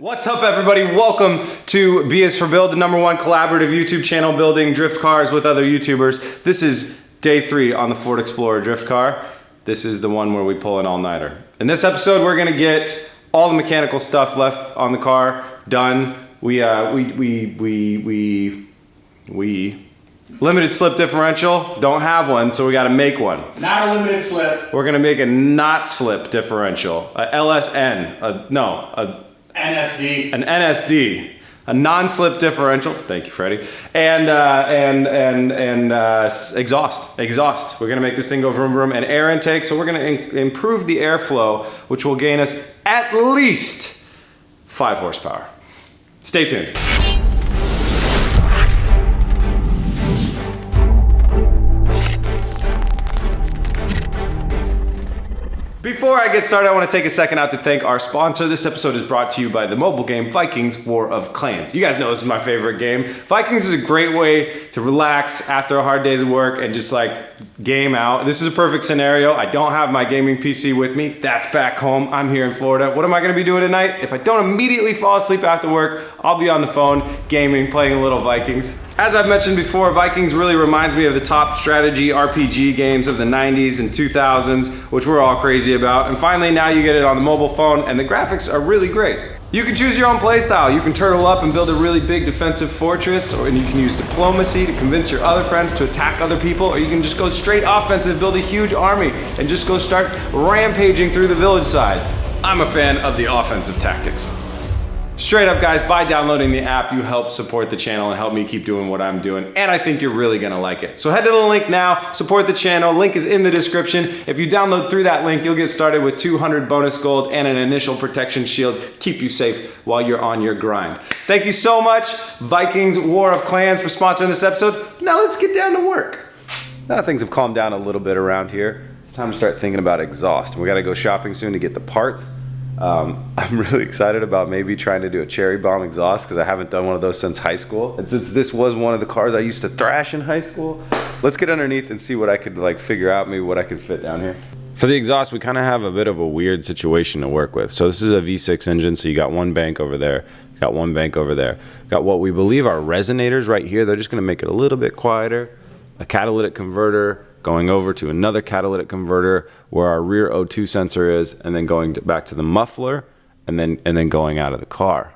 What's up, everybody? Welcome to B is for Build, the #1 collaborative YouTube channel building drift cars with other YouTubers. This is day 3 on the Ford Explorer drift car. This is the one where we pull an all-nighter. In this episode, we're gonna get all the mechanical stuff left on the car done. We limited slip differential, don't have one, so we gotta make one. Not a limited slip. We're gonna make a not slip differential, a LSN, NSD. An NSD, a non-slip differential. Thank you, Freddie. And exhaust. We're gonna make this thing go vroom vroom, and air intake. So we're gonna improve the airflow, which will gain us at least 5 horsepower. Stay tuned. Before I get started, I want to take a second out to thank our sponsor. This episode is brought to you by the mobile game Vikings War of Clans. You guys know this is my favorite game. Vikings is a great way to relax after a hard day's work and just like game out. This is a perfect scenario. I don't have my gaming PC with me. That's back home. I'm here in Florida. What am I going to be doing tonight? If I don't immediately fall asleep after work, I'll be on the phone gaming, playing a little Vikings. As I've mentioned before, Vikings really reminds me of the top strategy RPG games of the 90s and 2000s, which we're all crazy about. And finally, now you get it on the mobile phone, and the graphics are really great. You can choose your own playstyle. You can turtle up and build a really big defensive fortress, and you can use diplomacy to convince your other friends to attack other people, or you can just go straight offensive, build a huge army, and just go start rampaging through the village side. I'm a fan of the offensive tactics. Straight up, guys, by downloading the app, you help support the channel and help me keep doing what I'm doing, and I think you're really gonna like it. So head to the link now, support the channel. Link is in the description. If you download through that link, you'll get started with 200 bonus gold and an initial protection shield. Keep you safe while you're on your grind. Thank you so much, Vikings War of Clans, for sponsoring this episode. Now let's get down to work. Now that things have calmed down a little bit around here, it's time to start thinking about exhaust. We gotta go shopping soon to get the parts. I'm really excited about maybe trying to do a cherry bomb exhaust because I haven't done one of those since high school. And since this was one of the cars I used to thrash in high school, let's get underneath and see what I could like figure out, maybe what I could fit down here. For the exhaust, we kind of have a bit of a weird situation to work with. So this is a V6 engine, so you got one bank over there, got one bank over there. Got what we believe are resonators right here. They're just gonna make it a little bit quieter. A catalytic converter, going over to another catalytic converter where our rear O2 sensor is, and then going back to the muffler, and then going out of the car.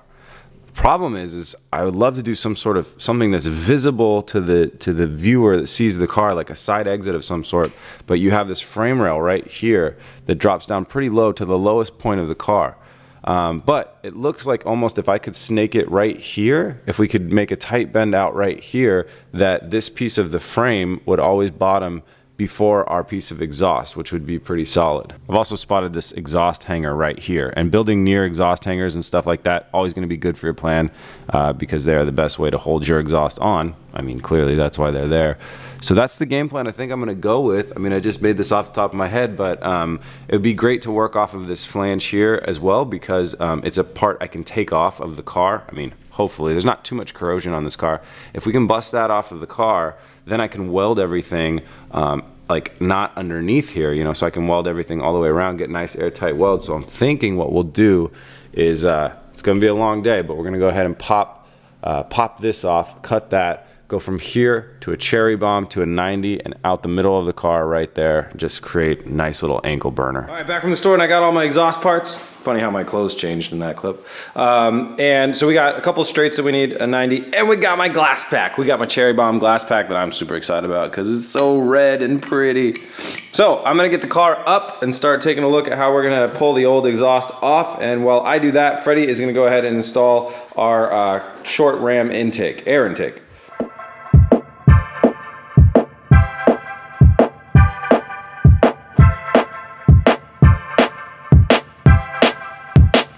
The problem is I would love to do something that's visible to the viewer that sees the car, like a side exit of some sort, but you have this frame rail right here that drops down pretty low to the lowest point of the car. But it looks like almost if I could snake it right here, if we could make a tight bend out right here, that this piece of the frame would always bottom before our piece of exhaust, which would be pretty solid. I've also spotted this exhaust hanger right here, and building near exhaust hangers and stuff like that, always gonna be good for your plan because they are the best way to hold your exhaust on. I mean, clearly that's why they're there. So that's the game plan I think I'm gonna go with. I mean, I just made this off the top of my head, but it would be great to work off of this flange here as well because it's a part I can take off of the car. I mean, hopefully, there's not too much corrosion on this car. If we can bust that off of the car, then I can weld everything like not underneath here, you know, so I can weld everything all the way around, get nice airtight welds. So I'm thinking what we'll do is, it's gonna be a long day, but we're gonna go ahead and pop this off, cut that, go from here to a cherry bomb to a 90 and out the middle of the car right there. Just create a nice little ankle burner. All right, back from the store and I got all my exhaust parts. Funny how my clothes changed in that clip. And so we got a couple straights that we need, a 90, and we got my glass pack. We got my cherry bomb glass pack that I'm super excited about because it's so red and pretty. So I'm gonna get the car up and start taking a look at how we're gonna pull the old exhaust off. And while I do that, Freddie is gonna go ahead and install our short ram intake, air intake.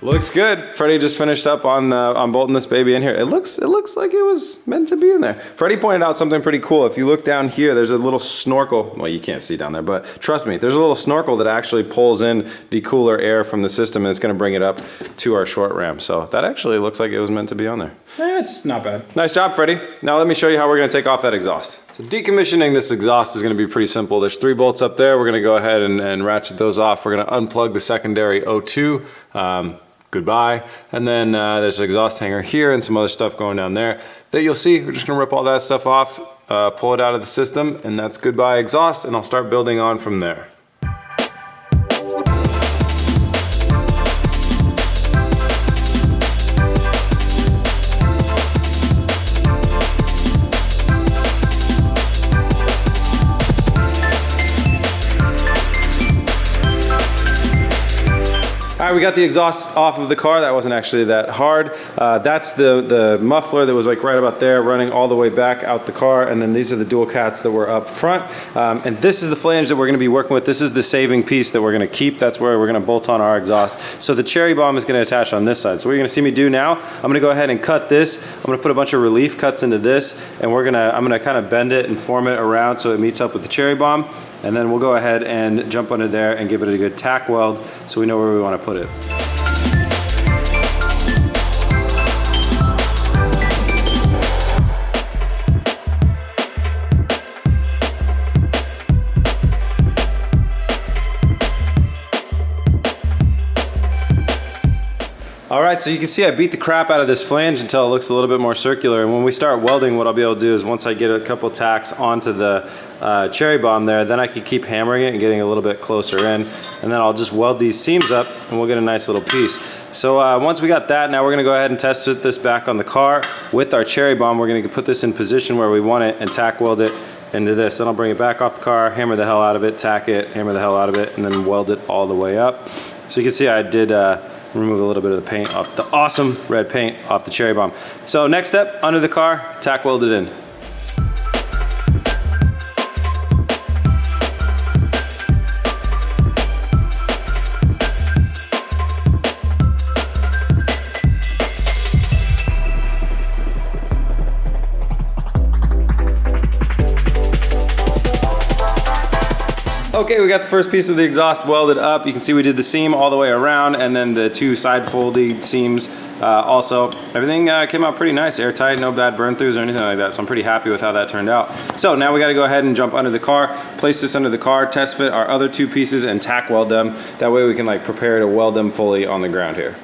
Looks good. Freddie just finished up on bolting this baby in here. It looks like it was meant to be in there. Freddie pointed out something pretty cool. If you look down here, there's a little snorkel. Well, you can't see down there, but trust me, there's a little snorkel that actually pulls in the cooler air from the system, and it's going to bring it up to our short ram. So that actually looks like it was meant to be on there. It's not bad. Nice job, Freddie. Now let me show you how we're going to take off that exhaust. So decommissioning this exhaust is going to be pretty simple. There's 3 bolts up there. We're going to go ahead and ratchet those off. We're going to unplug the secondary O2. goodbye. And then there's an exhaust hanger here and some other stuff going down there that you'll see. We're just gonna rip all that stuff off, pull it out of the system, and that's goodbye exhaust, and I'll start building on from there. All right, we got the exhaust off of the car. That wasn't actually that hard. That's the muffler that was like right about there, running all the way back out the car. And then these are the dual cats that were up front. And this is the flange that we're gonna be working with. This is the saving piece that we're gonna keep. That's where we're gonna bolt on our exhaust. So the cherry bomb is gonna attach on this side. So what you're gonna see me do now, I'm gonna go ahead and cut this. I'm gonna put a bunch of relief cuts into this, and I'm gonna kind of bend it and form it around so it meets up with the cherry bomb. And then we'll go ahead and jump under there and give it a good tack weld so we know where we want to put it. All right, so you can see I beat the crap out of this flange until it looks a little bit more circular. And when we start welding, what I'll be able to do is once I get a couple tacks onto the cherry bomb there, then I can keep hammering it and getting a little bit closer in. And then I'll just weld these seams up and we'll get a nice little piece. So once we got that, now we're gonna go ahead and test this back on the car with our cherry bomb. We're gonna put this in position where we want it and tack weld it into this. Then I'll bring it back off the car, hammer the hell out of it, tack it, hammer the hell out of it, and then weld it all the way up. So you can see I did remove a little bit of the paint off the awesome red paint off the cherry bomb. So next step, under the car, tack weld it in. Okay, we got the first piece of the exhaust welded up. You can see we did the seam all the way around and then the two side foldy seams also. Everything came out pretty nice, airtight, no bad burn throughs or anything like that. So I'm pretty happy with how that turned out. So now we gotta go ahead and jump under the car, place this under the car, test fit our other two pieces and tack weld them. That way we can like prepare to weld them fully on the ground here.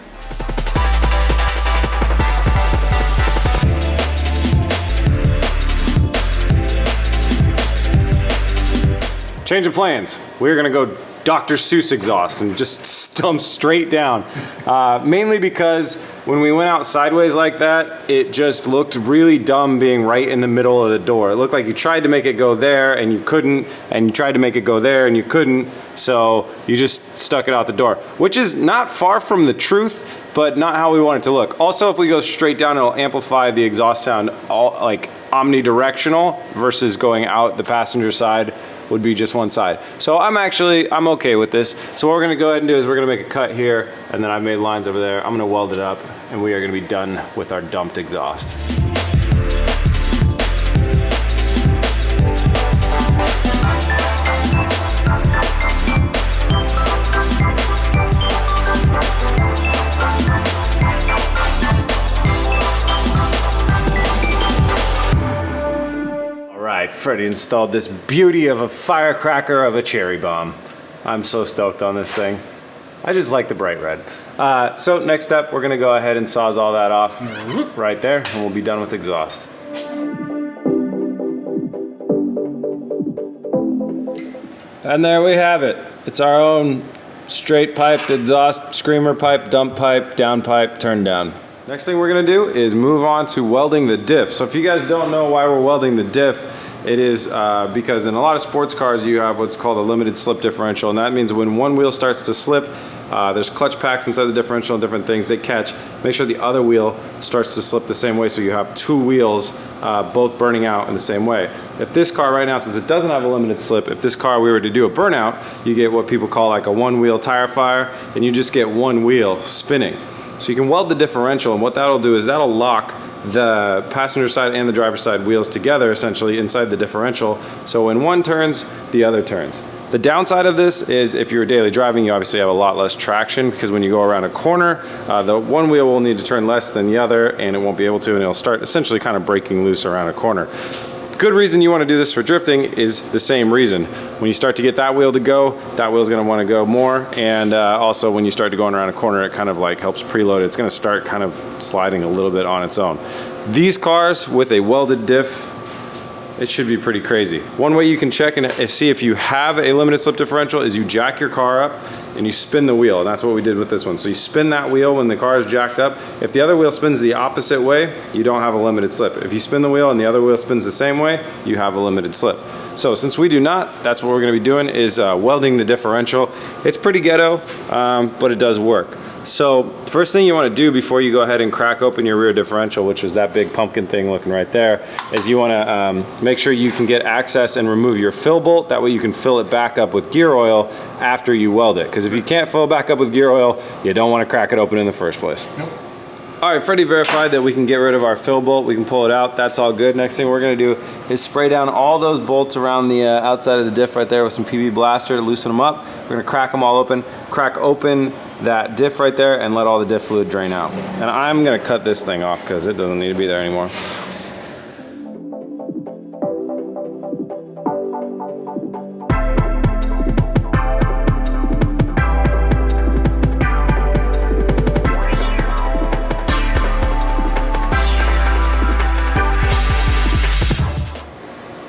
Change of plans. We're gonna go Dr. Seuss exhaust and just stump straight down. Mainly because when we went out sideways like that, it just looked really dumb being right in the middle of the door. It looked like you tried to make it go there and you couldn't, and you tried to make it go there and you couldn't, so you just stuck it out the door. Which is not far from the truth, but not how we want it to look. Also, if we go straight down, it'll amplify the exhaust sound like omnidirectional versus going out the passenger side would be just one side. So I'm okay with this. So what we're gonna go ahead and do is we're gonna make a cut here, and then I've made lines over there. I'm gonna weld it up, and we are gonna be done with our dumped exhaust. Freddie installed this beauty of a firecracker of a cherry bomb. I'm so stoked on this thing. I just like the bright red. So next step, we're gonna go ahead and saws all that off right there, and we'll be done with exhaust. And there we have it. It's our own straight pipe exhaust, screamer pipe, dump pipe, down pipe, turn down. Next thing we're gonna do is move on to welding the diff. So if you guys don't know why we're welding the diff, it is because in a lot of sports cars you have what's called a limited slip differential, and that means when one wheel starts to slip, there's clutch packs inside the differential and different things they catch. Make sure the other wheel starts to slip the same way, so you have two wheels both burning out in the same way. If this car right now, since it doesn't have a limited slip, if this car we were to do a burnout, you get what people call like a one wheel tire fire, and you just get one wheel spinning. So you can weld the differential, and what that'll do is that'll lock the passenger side and the driver's side wheels together essentially inside the differential, so when one turns, the other turns. The downside of this is if you're daily driving, you obviously have a lot less traction, because when you go around a corner, the one wheel will need to turn less than the other, and it won't be able to, and it'll start essentially kind of breaking loose around a corner. good reason you want to do this for drifting is the same reason. When you start to get that wheel to go, that wheel's going to want to go more, and also when you start to going around a corner, it kind of like helps preload it. It's going to start kind of sliding a little bit on its own. These cars with a welded diff, it should be pretty crazy. One way you can check and see if you have a limited slip differential is you jack your car up and you spin the wheel, and that's what we did with this one. So you spin that wheel when the car is jacked up. If the other wheel spins the opposite way, you don't have a limited slip. If you spin the wheel and the other wheel spins the same way, you have a limited slip. So since we do not, that's what we're gonna be doing is welding the differential. It's pretty ghetto, but it does work. So first thing you want to do before you go ahead and crack open your rear differential, which is that big pumpkin thing looking right there, is you want to make sure you can get access and remove your fill bolt. That way you can fill it back up with gear oil after you weld it. Because if you can't fill it back up with gear oil, you don't want to crack it open in the first place. Nope. All right, Freddie verified that we can get rid of our fill bolt. We can pull it out. That's all good. Next thing we're going to do is spray down all those bolts around the outside of the diff right there with some PB Blaster to loosen them up. We're going to crack them all open. Crack open that diff right there and let all the diff fluid drain out. And I'm going to cut this thing off because it doesn't need to be there anymore.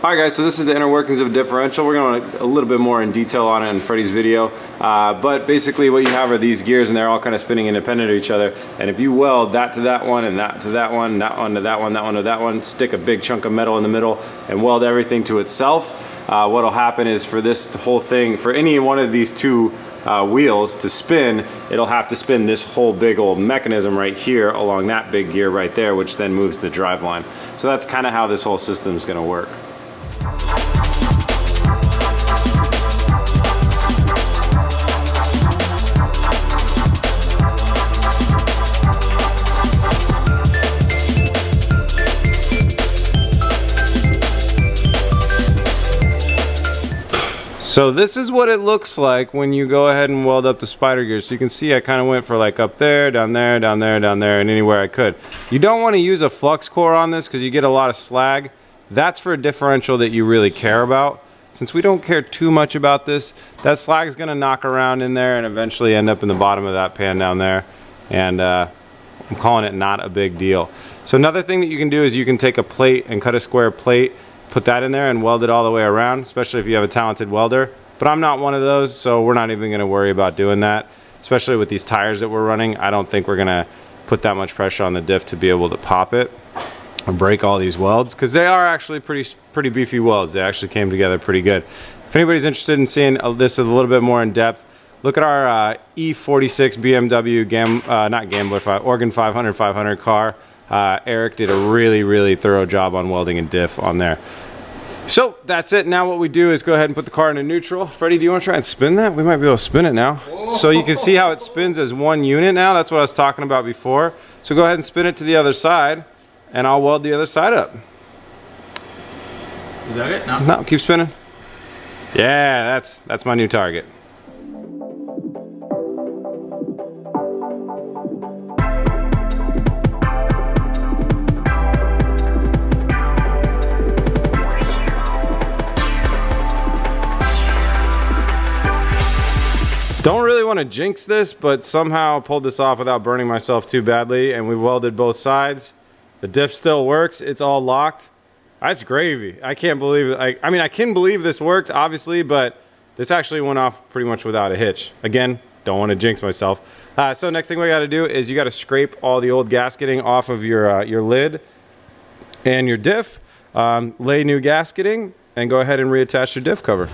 Alright guys, so this is the inner workings of a differential. We're going to a little bit more in detail on it in Freddie's video. But basically what you have are these gears and they're all kind of spinning independent of each other. And if you weld that to that one and that to that one, that one to that one, that one to that one, stick a big chunk of metal in the middle and weld everything to itself, what'll happen is for this whole thing, for any one of these two wheels to spin, it'll have to spin this whole big old mechanism right here along that big gear right there, which then moves the drive line. So that's kind of how this whole system is going to work. So this is what it looks like when you go ahead and weld up the spider gears. So you can see I kind of went for like up there, down there, down there, down there, and anywhere I could. You don't want to use a flux core on this because you get a lot of slag. That's for a differential that you really care about. Since we don't care too much about this, that slag is going to knock around in there and eventually end up in the bottom of that pan down there. And I'm calling it not a big deal. So another thing that you can do is you can take a plate and cut a square plate, put that in there and weld it all the way around, especially if you have a talented welder. But I'm not one of those, so we're not even going to worry about doing that. Especially with these tires that we're running, I don't think we're going to put that much pressure on the diff to be able to pop it or break all these welds, because they are actually pretty beefy welds. They actually came together pretty good. If anybody's interested in seeing this a little bit more in depth, look at our E46 BMW not Gambler 5, Oregon 500 car. Eric did a really thorough job on welding and diff on there. So that's it. Now what we do is go ahead and put the car into neutral. Freddie, do you want to try and spin that? We might be able to spin it now. Whoa. So you can see how it spins as one unit now. That's what I was talking about before. So go ahead and spin it to the other side and I'll weld the other side up. Is that it? No. No, keep spinning. Yeah, that's my new target. Don't really want to jinx this, but somehow pulled this off without burning myself too badly, and we welded both sides. The diff still works. It's all locked. That's gravy. I can't believe it. I mean, I can believe this worked, obviously, but this actually went off pretty much without a hitch. Again, don't want to jinx myself. So next thing we got to do is you got to scrape all the old gasketing off of your lid and your diff, lay new gasketing, and go ahead and reattach your diff cover.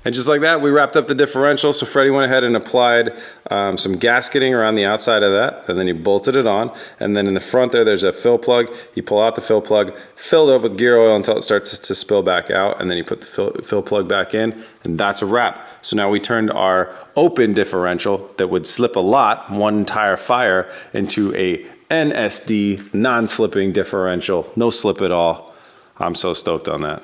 And just like that, we wrapped up the differential. So Freddie went ahead and applied some gasketing around the outside of that, and then he bolted it on. And then in the front there's a fill plug. You pull out the fill plug, fill it up with gear oil until it starts to spill back out, and then you put the fill plug back in, and that's a wrap. So now we turned our open differential that would slip a lot, one tire fire, into a NSD non-slipping differential. No slip at all. I'm so stoked on that.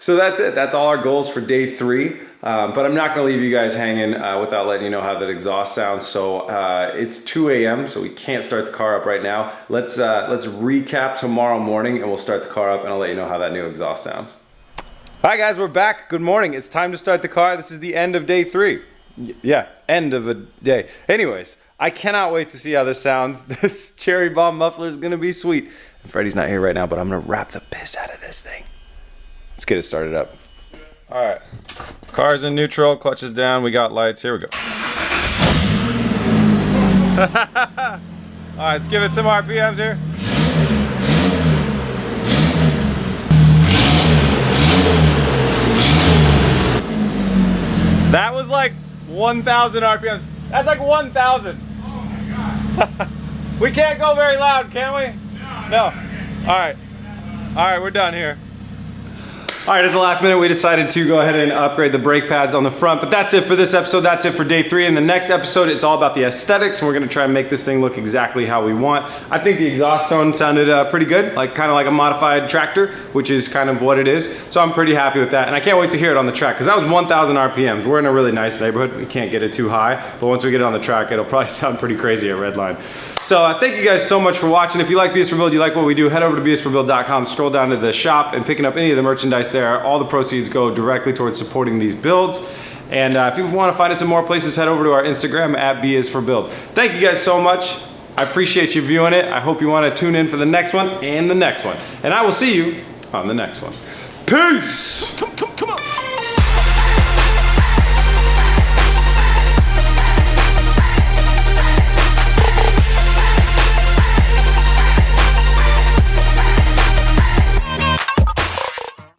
So that's it. That's all our goals for day 3. But I'm not going to leave you guys hanging without letting you know how that exhaust sounds. So it's 2 a.m. so we can't start the car up right now. Let's recap tomorrow morning and we'll start the car up and I'll let you know how that new exhaust sounds. All right, guys, we're back. Good morning. It's time to start the car. This is the end of day 3. Yeah, end of a day. Anyways, I cannot wait to see how this sounds. This cherry bomb muffler is going to be sweet. Freddie's not here right now, but I'm going to wrap the piss out of this thing. Let's get it started up. All right, car's in neutral, clutch is down, we got lights, here we go. All right, let's give it some RPMs here. That was like 1,000 RPMs. That's like 1,000. Oh my God. We can't go very loud, can we? No. All right, we're done here. All right, at the last minute, we decided to go ahead and upgrade the brake pads on the front, but that's it for this episode. That's it for day 3. In the next episode, it's all about the aesthetics, and we're gonna try and make this thing look exactly how we want. I think the exhaust tone sounded pretty good, kind of like a modified tractor, which is kind of what it is. So I'm pretty happy with that, and I can't wait to hear it on the track, because that was 1,000 RPMs. We're in a really nice neighborhood. We can't get it too high, but once we get it on the track, it'll probably sound pretty crazy at Redline. So thank you guys so much for watching. If you like BS for Build, you like what we do, head over to bsforbuild.com, scroll down to the shop, and picking up any of the merchandise there. All the proceeds go directly towards supporting these builds. And if you want to find us in more places, head over to our Instagram at bsforbuild. Thank you guys so much. I appreciate you viewing it. I hope you want to tune in for the next one and the next one. And I will see you on the next one. Peace!